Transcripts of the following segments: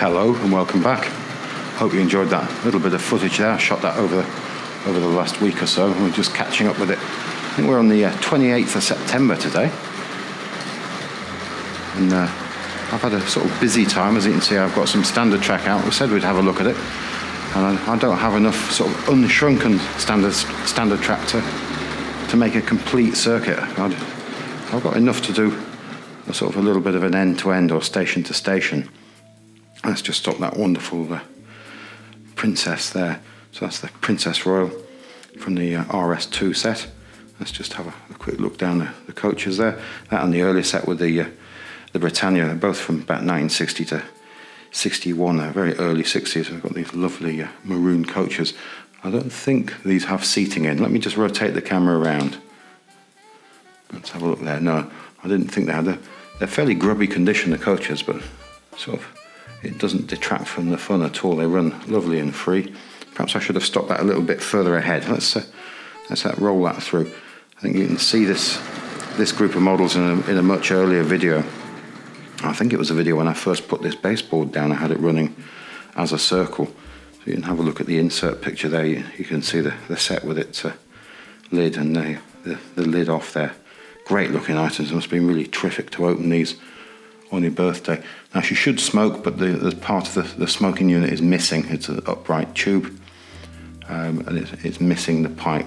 Hello and welcome back. Hope you enjoyed that little bit of footage there. I shot that over the last week or so, and we're just catching up with it. I think we're on the 28th of September today, and I've had a sort of busy time. As you can see, I've got some standard track out. We said we'd have a look at it, and I don't have enough sort of unshrunken standard track to make a complete circuit. I've got enough to do a sort of a little bit of an end-to-end or station-to-station. Let's just stop that wonderful Princess there. So that's the Princess Royal from the RS2 set. Let's just have a quick look down the coaches there. That and the earlier set with the Britannia, they're both from about 1960 to 61, they're very early 60s. We've got these lovely maroon coaches. I don't think these have seating in. Let me just rotate the camera around. Let's have a look there. No, I didn't think they had. They're fairly grubby condition, the coaches, but sort of it doesn't detract from the fun at all. They run lovely and free. Perhaps I should have stopped that a little bit further ahead. Let's roll that through. I think you can see this group of models in a much earlier video. I think it was a video when I first put this baseboard down. I had it running as a circle. So you can have a look at the insert picture there. You can see the set with its lid and the lid off there. Great looking items. It must have been really terrific to open these on your birthday. Now she should smoke, but the part of the smoking unit is missing. It's an upright tube, and it's missing the pipe.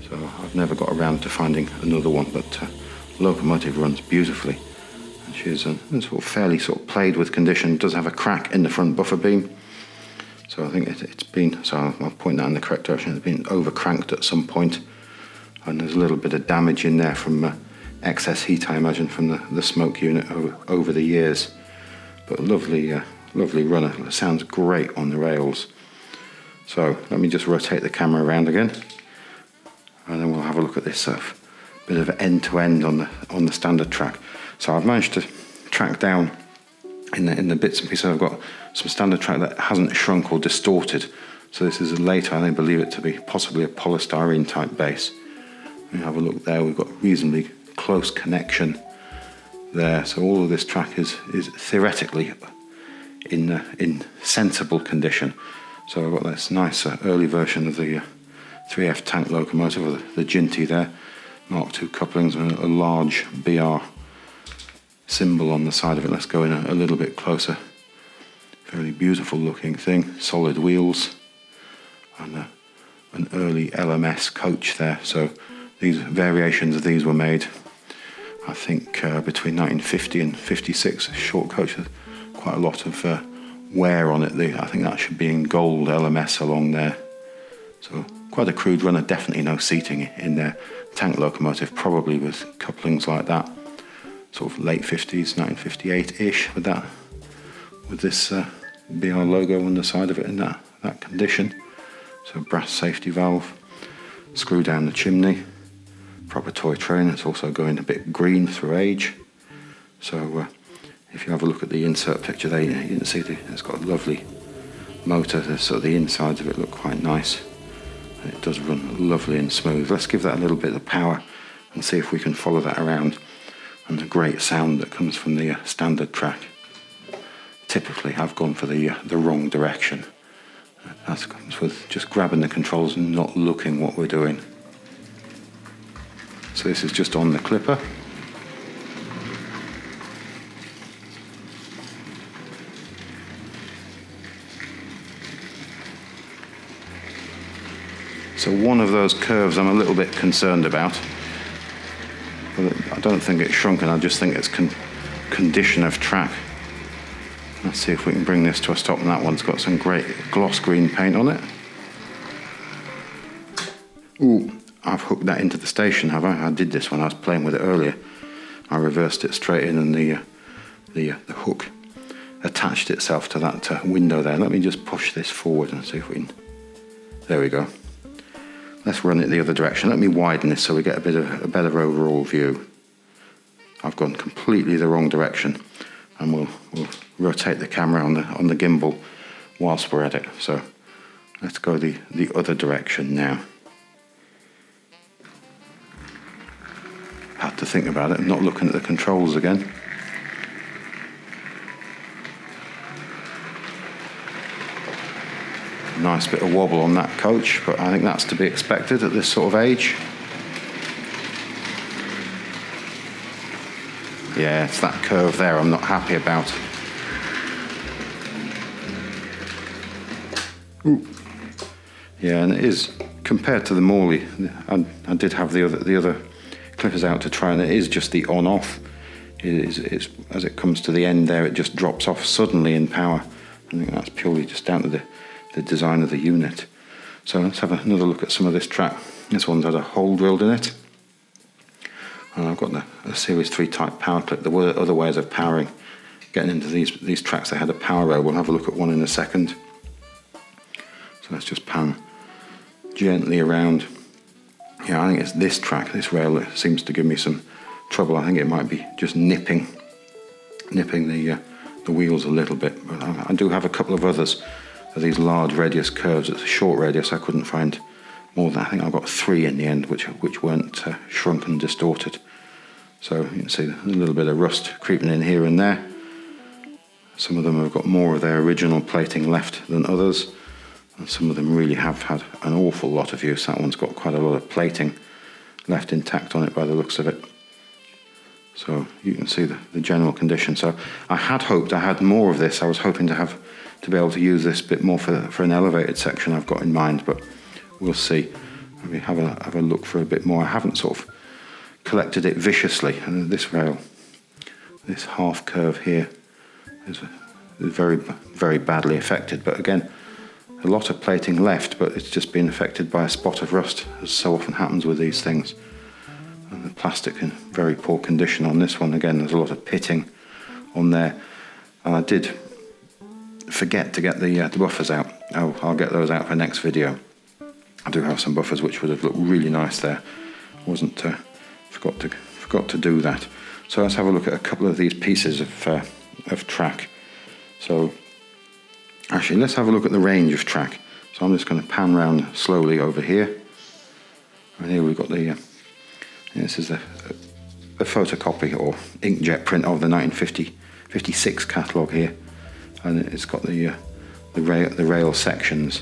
So I've never got around to finding another one, but locomotive runs beautifully. And she's sort of fairly sort of played with condition. Does have a crack in the front buffer beam. So I think it's been, so I'll point that in the correct direction, it's been over cranked at some point. And there's a little bit of damage in there from excess heat, I imagine, from the smoke unit over the years. But lovely runner. It sounds great on the rails. So let me just rotate the camera around again, and then we'll have a look at this bit of end-to-end on the standard track. So I've managed to track down in the bits and pieces. I've got some standard track that hasn't shrunk or distorted. So this is later, I believe it to be possibly a polystyrene type base. We have a look there. We've got reasonably close connection there. So all of this track is theoretically in sensible condition. So I've got this nice early version of the 3F tank locomotive, or the Jinty there, Mark II couplings and a large BR symbol on the side of it. Let's go in a little bit closer. Very beautiful looking thing. Solid wheels and an early LMS coach there. So these variations of these were made, I think, between 1950 and 56. Short coach with quite a lot of wear on it. I think that should be in gold LMS along there. So quite a crude runner, definitely no seating in there. Tank locomotive probably with couplings like that. Sort of late 50s, 1958-ish with this BR logo on the side of it in that condition. So brass safety valve, screw down the chimney, proper toy train. It's also going a bit green through age. So if you have a look at the insert picture there, you can see it's got a lovely motor. So the insides of it look quite nice. And it does run lovely and smooth. Let's give that a little bit of power and see if we can follow that around. And the great sound that comes from the standard track. Typically I've gone for the wrong direction. That comes with just grabbing the controls and not looking what we're doing. So this is just on the clipper. So one of those curves I'm a little bit concerned about. I don't think it's shrunken, I just think it's condition of track. Let's see if we can bring this to a stop, and that one's got some great gloss green paint on it. Ooh, I've hooked that into the station, have I? I did this when I was playing with it earlier. I reversed it straight in, and the hook attached itself to that window there. Let me just push this forward and see if we can... There we go. Let's run it the other direction. Let me widen this so we get a better overall view. I've gone completely the wrong direction, and we'll rotate the camera on the gimbal whilst we're at it. So let's go the other direction now. Had to think about it. I'm not looking at the controls again. Nice bit of wobble on that coach, but I think that's to be expected at this sort of age. Yeah, it's that curve there I'm not happy about. Ooh. Yeah, and it is, compared to the Morley, I did have the other clippers out to try, and it is just the on-off. It's as it comes to the end there, it just drops off suddenly in power. I think that's purely just down to the design of the unit. So let's have another look at some of this track. This one's had a hole drilled in it. And I've got a Series 3 type power clip. There were other ways of powering. Getting into these tracks, they had a power rail. We'll have a look at one in a second. So let's just pan gently around. Yeah, I think it's this track, this rail, that seems to give me some trouble. I think it might be just nipping the wheels a little bit. But I do have a couple of others of these large radius curves. It's a short radius. I couldn't find more than, I think I've got 3 in the end, which weren't shrunk and distorted. So you can see a little bit of rust creeping in here and there. Some of them have got more of their original plating left than others. And some of them really have had an awful lot of use. That one's got quite a lot of plating left intact on it by the looks of it. So you can see the general condition. So I had hoped I had more of this. I was hoping to be able to use this bit more for an elevated section I've got in mind, but we'll see. Maybe have a look for a bit more. I haven't sort of collected it viciously. And this rail, this half curve here, is very, very badly affected. But again, a lot of plating left, but it's just been affected by a spot of rust, as so often happens with these things. And the plastic in very poor condition on this one. Again, there's a lot of pitting on there. And I did forget to get the buffers out. I'll get those out for next video. I do have some buffers which would have looked really nice there. Forgot to do that. So let's have a look at a couple of these pieces of track. So actually, let's have a look at the range of track. So I'm just going to pan round slowly over here. And here we've got this is a photocopy or inkjet print of the 1956 catalogue here. And it's got the rail sections.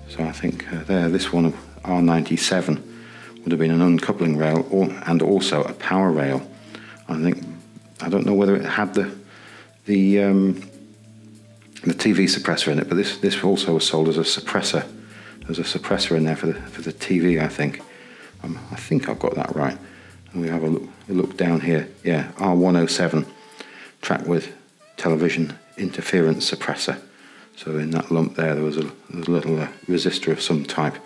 So I think this one, R.97, would have been an uncoupling rail and also a power rail. I don't know whether it had the TV suppressor in it, but this also was sold as a suppressor. There's a suppressor in there for the TV, I think. I think I've got that right. And we have a look down here. Yeah, R107, track with television interference suppressor. So in that lump there was a little resistor of some type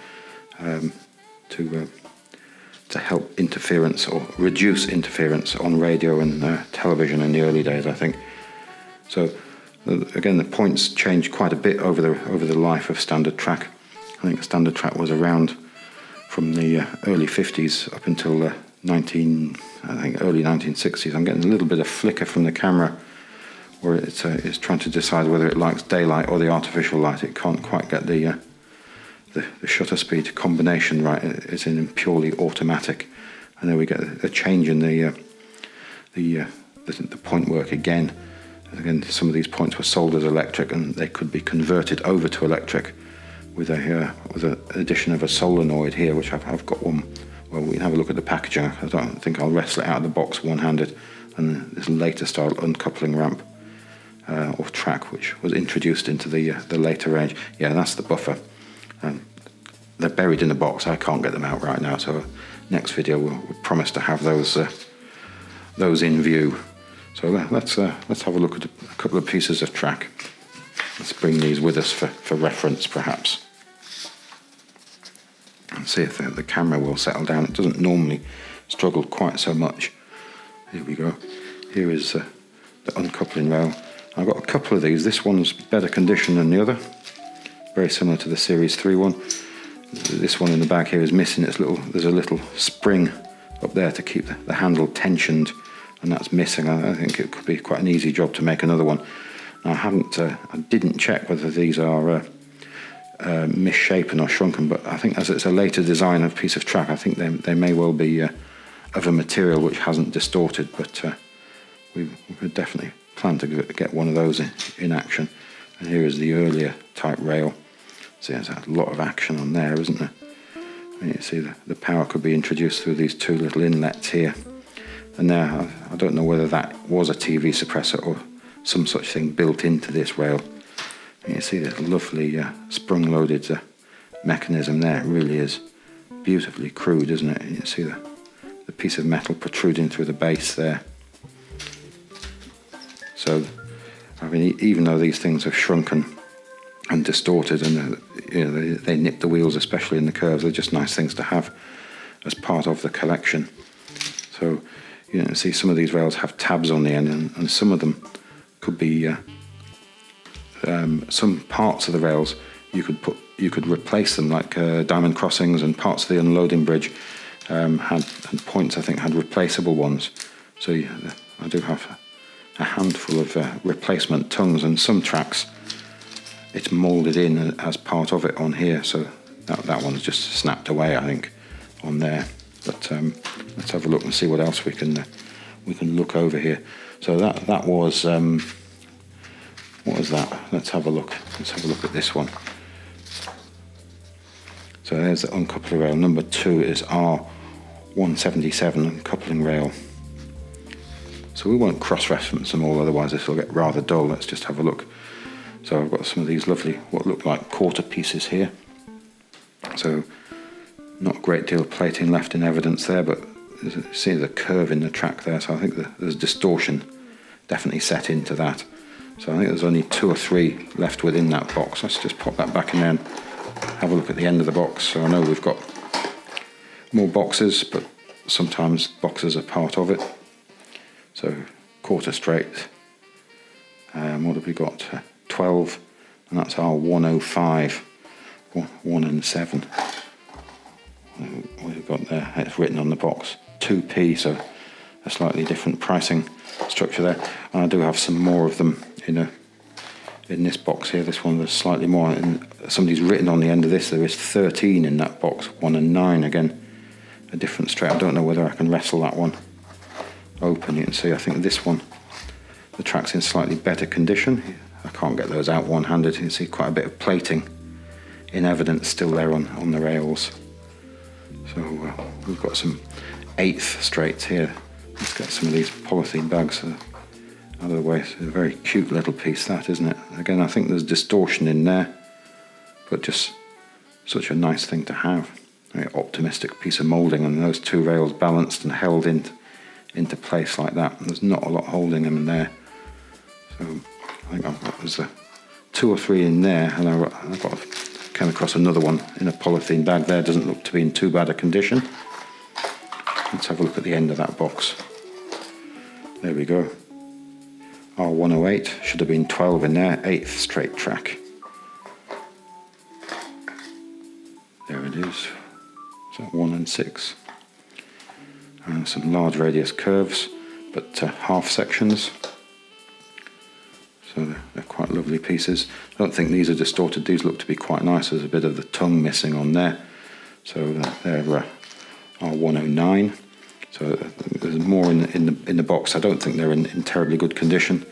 to help interference or reduce interference on radio and television in the early days, I think. So again, the points changed quite a bit over the life of standard track. I think standard track was around from the early 50s up until early 1960s. I'm getting a little bit of flicker from the camera where it's trying to decide whether it likes daylight or the artificial light. It can't quite get the shutter speed combination right. It's in purely automatic, and then we get a change in the point work again. Again, some of these points were sold as electric, and they could be converted over to electric with an addition of a solenoid here, which I've got one. Well, we can have a look at the packaging. I don't think I'll wrestle it out of the box one-handed. And this later style uncoupling ramp or track, which was introduced into the later range. Yeah, that's the buffer. They're buried in the box. I can't get them out right now. So next video we'll promise to have those in view. So let's have a look at a couple of pieces of track. Let's bring these with us for reference, perhaps. And see if the camera will settle down. It doesn't normally struggle quite so much. Here we go. Here is the uncoupling rail. I've got a couple of these. This one's better condition than the other. Very similar to the Series 3 one. This one in the back here is missing. There's a little spring up there to keep the handle tensioned, and that's missing. I think it could be quite an easy job to make another one. Now, I didn't check whether these are misshapen or shrunken, but I think as it's a later design of piece of track, I think they may well be of a material which hasn't distorted, but we could definitely plan to get one of those in action. And here is the earlier type rail. See, there's a lot of action on there, isn't there? And you see the power could be introduced through these two little inlets here. And there, I don't know whether that was a TV suppressor or some such thing built into this rail. And you see this lovely sprung-loaded mechanism there. It really is beautifully crude, isn't it? You see the piece of metal protruding through the base there. So, I mean, even though these things have shrunken and distorted, and they nip the wheels, especially in the curves, they're just nice things to have as part of the collection. So, see some of these rails have tabs on the end, and some of them could be some parts of the rails you could replace them, like diamond crossings and parts of the unloading bridge and points, I think, had replaceable ones. So I do have a handful of replacement tongues, and some tracks it's moulded in as part of it on here, so that one's just snapped away, I think, on there. But let's have a look and see what else we can look over here. So that was what was that? Let's have a look. Let's have a look at this one. So there's the uncoupler rail. Number 2 is R.52 coupling rail. So we won't cross-reference them all, otherwise this will get rather dull. Let's just have a look. So I've got some of these lovely, what look like quarter pieces here. So not a great deal of plating left in evidence there, but you see the curve in the track there, so I think there's distortion definitely set into that. So I think there's only 2 or 3 left within that box. Let's just pop that back in there and have a look at the end of the box. So I know we've got more boxes, but sometimes boxes are part of it. So quarter straight. What have we got? 12, and that's our 105, 1 and 7. What we've got there, it's written on the box 2p, so a slightly different pricing structure there. And I do have some more of them in this box here. This one, there's slightly more, and somebody's written on the end of this there is 13 in that box, 1 and 9. Again, a different straight. I don't know whether I can wrestle that one open. You can see, I think this one, the track's in slightly better condition. I can't get those out one-handed. You can see quite a bit of plating in evidence still there on the rails. So we've got some 1/8 straights here. Let's get some of these polythene bags out of the way. It's a very cute little piece, that, isn't it? Again, I think there's distortion in there, but just such a nice thing to have. Very optimistic piece of moulding, and those 2 rails balanced and held into place like that. There's not a lot holding them in there. So I think there's 2 or 3 in there, and I came across another one in a polythene bag there. Doesn't look to be in too bad a condition. Let's have a look at the end of that box. There we go. R108, should have been 12 in there, 1/8 straight track. There it is. So 1 and 6. And some large radius curves, but half sections. So they're quite lovely pieces. I don't think these are distorted. These look to be quite nice. There's a bit of the tongue missing on there. So they're R109. So there's more in the box. I don't think they're in terribly good condition.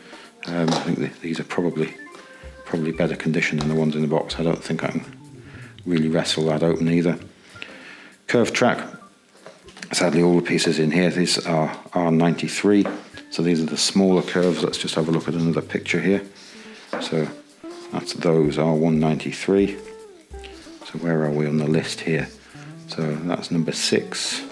I think these are probably better condition than the ones in the box. I don't think I can really wrestle that open either. Curved track. Sadly, all the pieces in here, these are R93. So these are the smaller curves. Let's just have a look at another picture here. So that's those R193. So where are we on the list here? So that's number 6.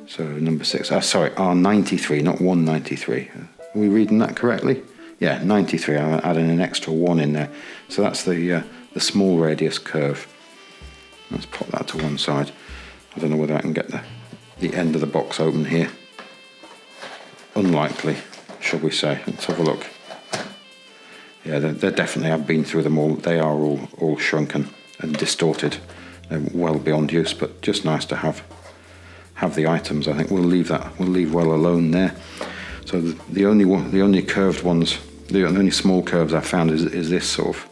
So number 6, sorry, R93, not 193. Are we reading that correctly? Yeah, 93. I'm adding an extra 1 in there. So that's the small radius curve. Let's pop that to one side. I don't know whether I can get the end of the box open here. Unlikely, shall we say. Let's have a look. Yeah, they definitely have been through them all. They are all shrunken and distorted. They're well beyond use, but just nice to have the items. I think we'll leave well alone there. So the only curved ones, the only small curves I've found is this sort of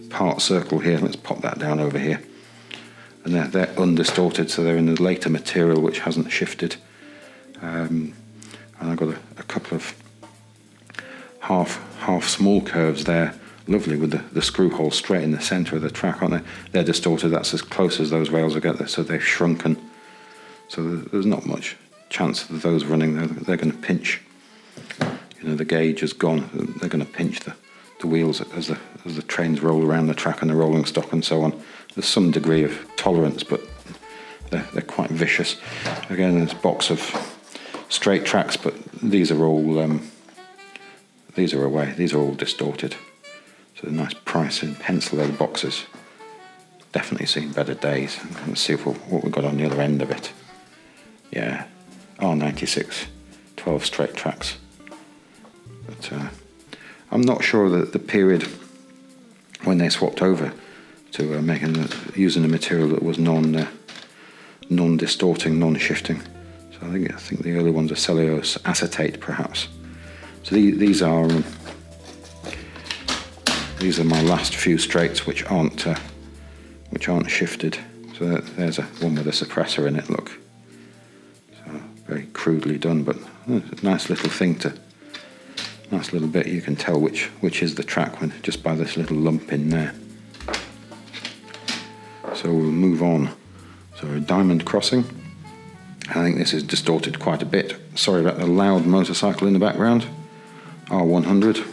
part circle here. Let's pop that down over here. And they're undistorted, so they're in the later material which hasn't shifted. And I've got a couple of half small curves there lovely with the screw holes straight in the centre of the track, aren't they? They're distorted, that's as close as those rails will get, so they've shrunken. So there's not much chance of those running. They're going to pinch. You know, the gauge is gone. They're going to pinch the wheels as the trains roll around the track and the rolling stock and so on. There's some degree of tolerance, but they're quite vicious. Again, there's a box of straight tracks, but these are all away. These are all distorted. So a nice price in pencil leather boxes. Definitely seen better days. Let's see what we've got on the other end of it. Yeah, R.52, 12 straight tracks. But I'm not sure that the period when they swapped over to using a material that was non-distorting, non-shifting. So I think the early ones are cellulose acetate, perhaps. So these are my last few straights, which aren't shifted. So there's one with a suppressor in it. Look, so very crudely done, but a nice little thing nice little bit. You can tell which is the track just by this little lump in there. So we'll move on. So a diamond crossing. I think this is distorted quite a bit. Sorry about the loud motorcycle in the background. R100.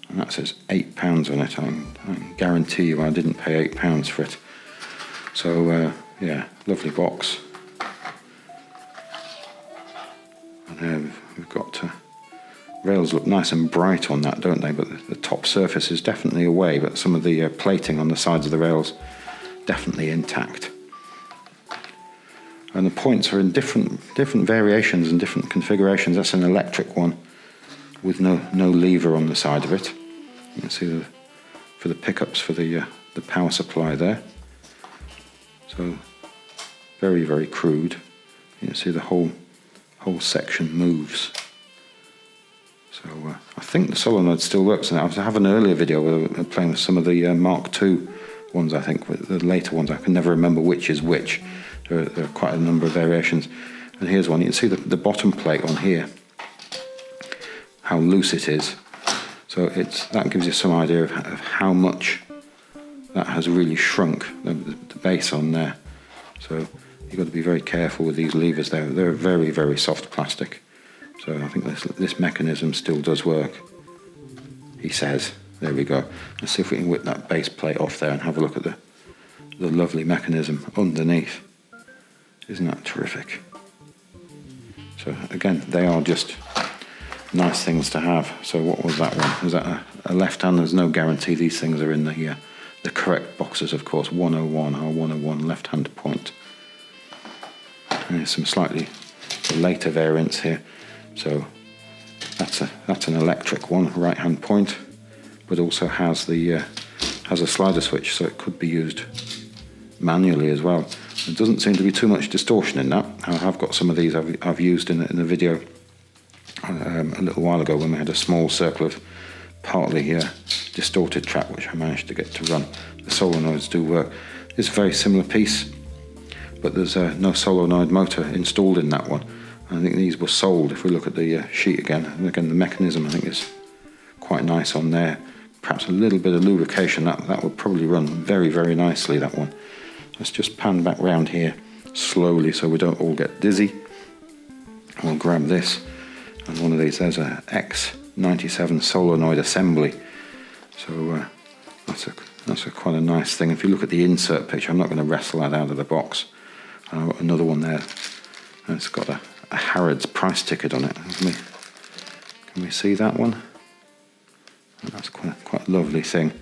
And that says £8 on it. I can guarantee you I didn't pay £8 for it. So yeah, lovely box. And we've got rails look nice and bright on that, don't they? But the top surface is definitely away, but some of the plating on the sides of the rails definitely intact. And the points are in different variations and different configurations. That's an electric one with no lever on the side of it. You can see for the pickups for the power supply there. So very, very crude. You can see the whole section moves. So I think the solenoid still works. And I have an earlier video where I'm playing with some of the Mark II ones, I think, with the later ones. I can never remember which is which. There are quite a number of variations. And here's one. You can see the bottom plate on here, how loose it is. So that gives you some idea of how much that has really shrunk, the base on there. So you've got to be very careful with these levers there. They're very, very soft plastic. So I think this mechanism still does work, he says. There we go. Let's see if we can whip that base plate off there and have a look at the lovely mechanism underneath. Isn't that terrific? So again, they are just nice things to have. So what was that one? Was that a left hand? There's no guarantee these things are in the correct boxes, of course. 101, R101, left hand point. And there's some slightly later variants here. So that's an electric one, right hand point, but also has a slider switch, so it could be used manually as well. There doesn't seem to be too much distortion in that. I have got some of these I've used in a video a little while ago when we had a small circle of partly distorted track, which I managed to get to run. The solenoids do work. It's a very similar piece, but there's no solenoid motor installed in that one. I think these were sold. If we look at the sheet again, and again the mechanism I think is quite nice on there. Perhaps a little bit of lubrication, that would probably run very, very nicely, that one. Let's just pan back round here slowly so we don't all get dizzy. We'll grab this, and one of these, there's a X97 solenoid assembly. So that's quite a nice thing. If you look at the insert picture, I'm not going to wrestle that out of the box. Another one there, and it's got a Harrods price ticket on it. Can we see that one? And that's quite a lovely thing.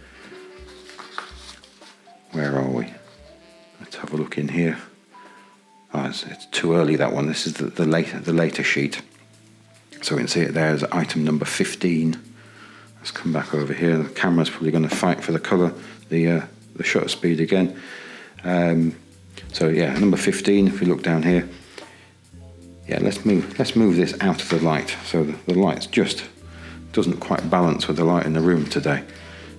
Where are we? Let's have a look in here. Oh, it's too early, that one. This is the later sheet. So we can see it there as item number 15. Let's come back over here. The camera's probably going to fight for the colour, the shutter speed again. So yeah, number 15. If we look down here, yeah, let's move this out of the light. So the light's just doesn't quite balance with the light in the room today.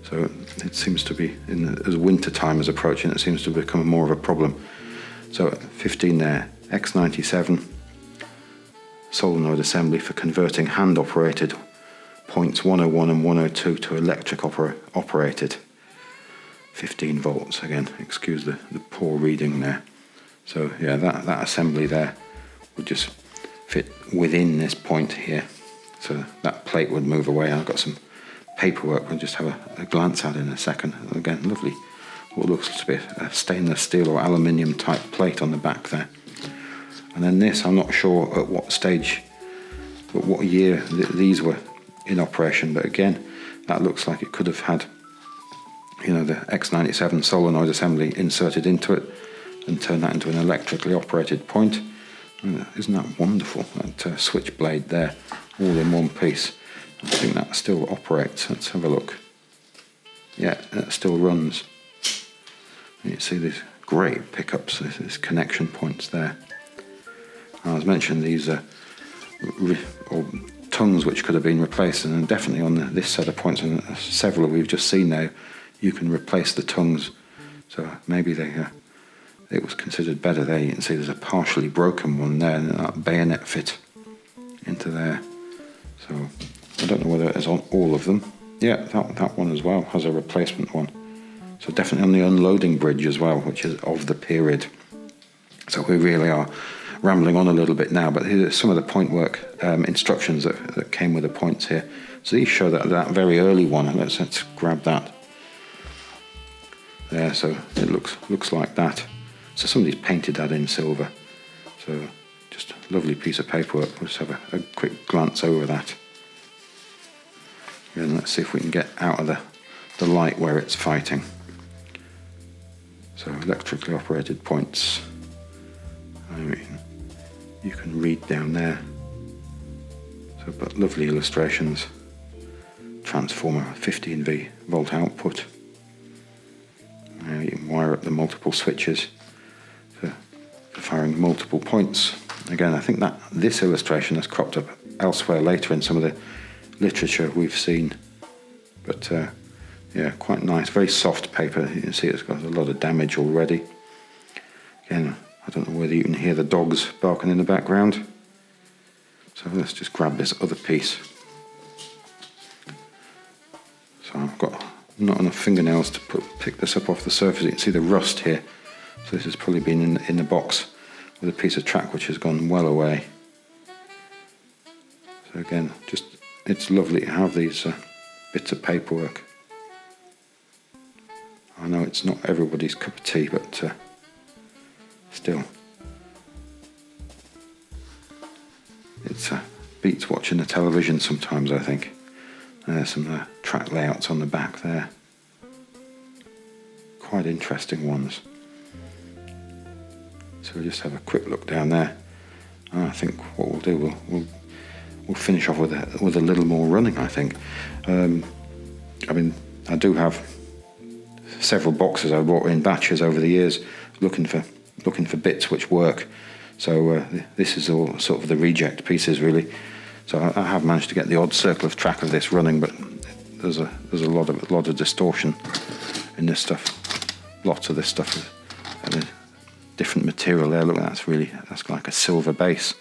So it seems to be, as winter time is approaching, it seems to become more of a problem. So 15 there, X97 solenoid assembly for converting hand-operated points 101 and 102 to electric operated. 15 volts again, excuse the poor reading there. So yeah, that assembly there would just fit within this point here. So that plate would move away. I've got some paperwork we'll just have a glance at in a second. Again, lovely, what looks to be a stainless steel or aluminium type plate on the back there. And then this, I'm not sure at what stage, but what year these were in operation, but again, that looks like it could have had, you know, the X97 solenoid assembly inserted into it and turned that into an electrically operated point. Isn't that wonderful? That switchblade there, all in one piece. I think that still operates. Let's have a look. Yeah, that still runs. And you see these great pickups, these connection points there. As mentioned, these or tongues which could have been replaced, and definitely on this set of points, and several we've just seen now, you can replace the tongues. So maybe it was considered better there. You can see there's a partially broken one there, and that bayonet fit into there. So I don't know whether it is on all of them. Yeah, that one as well has a replacement one. So definitely on the unloading bridge as well, which is of the period. So we really are rambling on a little bit now, but here's some of the point work instructions that came with the points here. So these show that very early one. Let's grab that there. So it looks like that. So somebody's painted that in silver. So just a lovely piece of paperwork. We'll just have a quick glance over that. And let's see if we can get out of the light where it's fighting. So electrically operated points. I mean, you can read down there. So, but lovely illustrations. Transformer, 15 volt output. Now you can wire up the multiple switches for firing multiple points. Again, I think that this illustration has cropped up elsewhere later in some of the literature we've seen. But yeah, quite nice, very soft paper. You can see it's got a lot of damage already. Again, I don't know whether you can hear the dogs barking in the background. So let's just grab this other piece. So I've got not enough fingernails to pick this up off the surface. You can see the rust here. So this has probably been in the box with a piece of track which has gone well away. So again, just it's lovely to have these bits of paperwork. I know it's not everybody's cup of tea, but still, it's beats watching the television sometimes, I think. There's some track layouts on the back there. Quite interesting ones. So we'll just have a quick look down there. And I think what we'll do, we'll finish off with a little more running, I think. I mean, I do have several boxes I bought in batches over the years, looking for bits which work. So this is all sort of the reject pieces, really. So I have managed to get the odd circle of track of this running, but there's a lot of distortion in this stuff. Lots of this stuff is different material there. Look, that's like a silver base.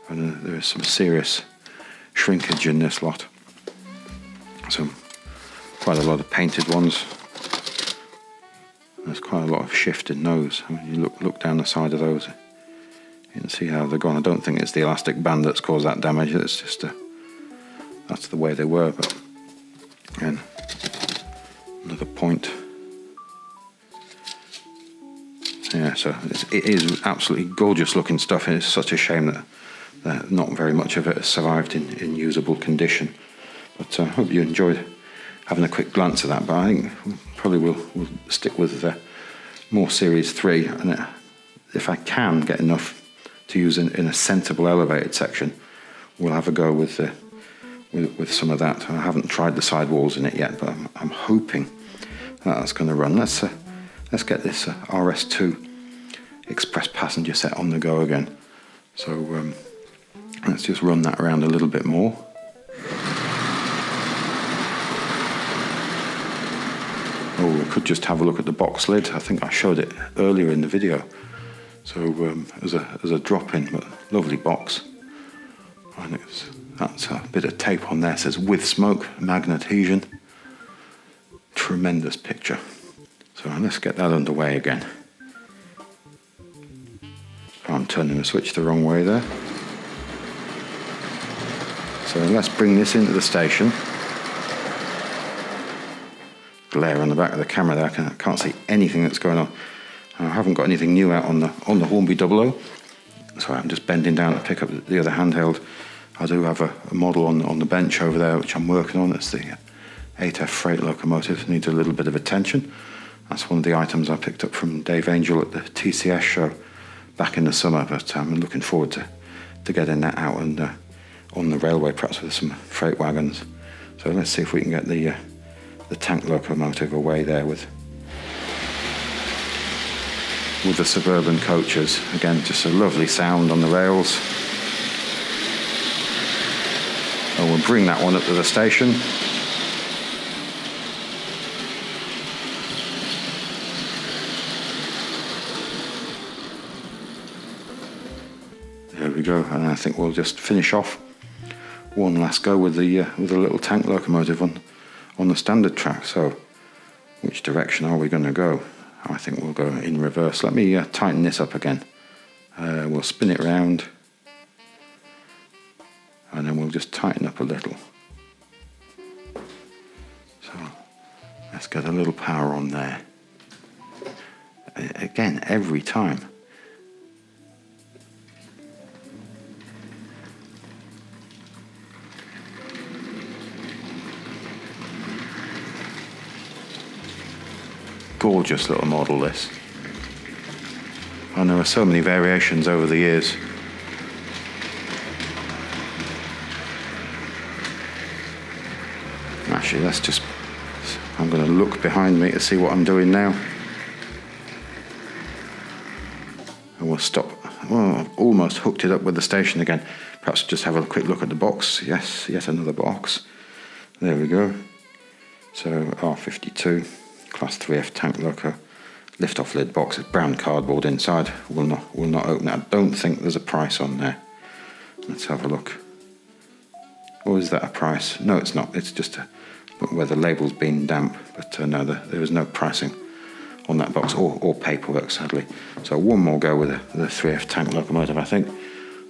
And there is some serious shrinkage in this lot. So quite a lot of painted ones. There's quite a lot of shift in those. I mean, you look down the side of those, you can see how they're gone. I don't think it's the elastic band that's caused that damage. It's just that's the way they were. But again, another point. Yeah, so it is absolutely gorgeous looking stuff, and it's such a shame that not very much of it has survived in usable condition. But I hope you enjoyed having a quick glance at that. But I think probably we'll stick with more Series 3, and if I can get enough to use in a sensible elevated section, we'll have a go with some of that. I haven't tried the sidewalls in it yet, but I'm hoping that's going to run. Let's get this RS2 express passenger set on the go again. So let's just run that around a little bit more. Oh, we could just have a look at the box lid. I think I showed it earlier in the video. So as a drop-in, but lovely box. I think it's That's a bit of tape on there, it says with smoke, magnet adhesion. Tremendous picture. So let's get that underway again. I'm turning the switch the wrong way there. So let's bring this into the station. Glare on the back of the camera there, I can't see anything that's going on. I haven't got anything new out on the Hornby 00. So I'm just bending down to pick up the other handheld. I do have a model on the bench over there which I'm working on. It's the 8F freight locomotive. Needs a little bit of attention. That's one of the items I picked up from Dave Angel at the TCS show back in the summer, but I'm looking forward to getting that out and on the railway, perhaps with some freight wagons. So let's see if we can get the tank locomotive away there with the suburban coaches. Again, just a lovely sound on the rails. And we'll bring that one up to the station. There we go, and I think we'll just finish off one last go with the little tank locomotive on the standard track. So, which direction are we going to go? I think we'll go in reverse. Let me tighten this up again. We'll spin it round, and then we'll just tighten up a little. So, let's get a little power on there. Again, every time. Gorgeous little model, this. And there are so many variations over the years. Actually, I'm going to look behind me to see what I'm doing now. And we'll stop. Well, I've almost hooked it up with the station again. Perhaps just have a quick look at the box. Yes, yet another box. There we go. So R.52. Class 3F tank loco, lift-off lid box, brown cardboard inside. Will not open it. I don't think there's a price on there. Let's have a look. Or is that a price? No, it's not. It's just where the label's been damp. But no, there is no pricing on that box or paperwork, sadly. So one more go with the 3F tank locomotive, I think.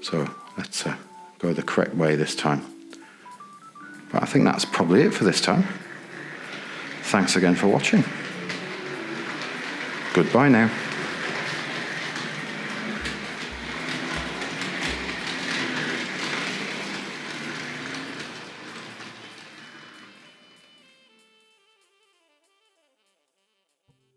So let's go the correct way this time. But I think that's probably it for this time. Thanks again for watching. Goodbye now.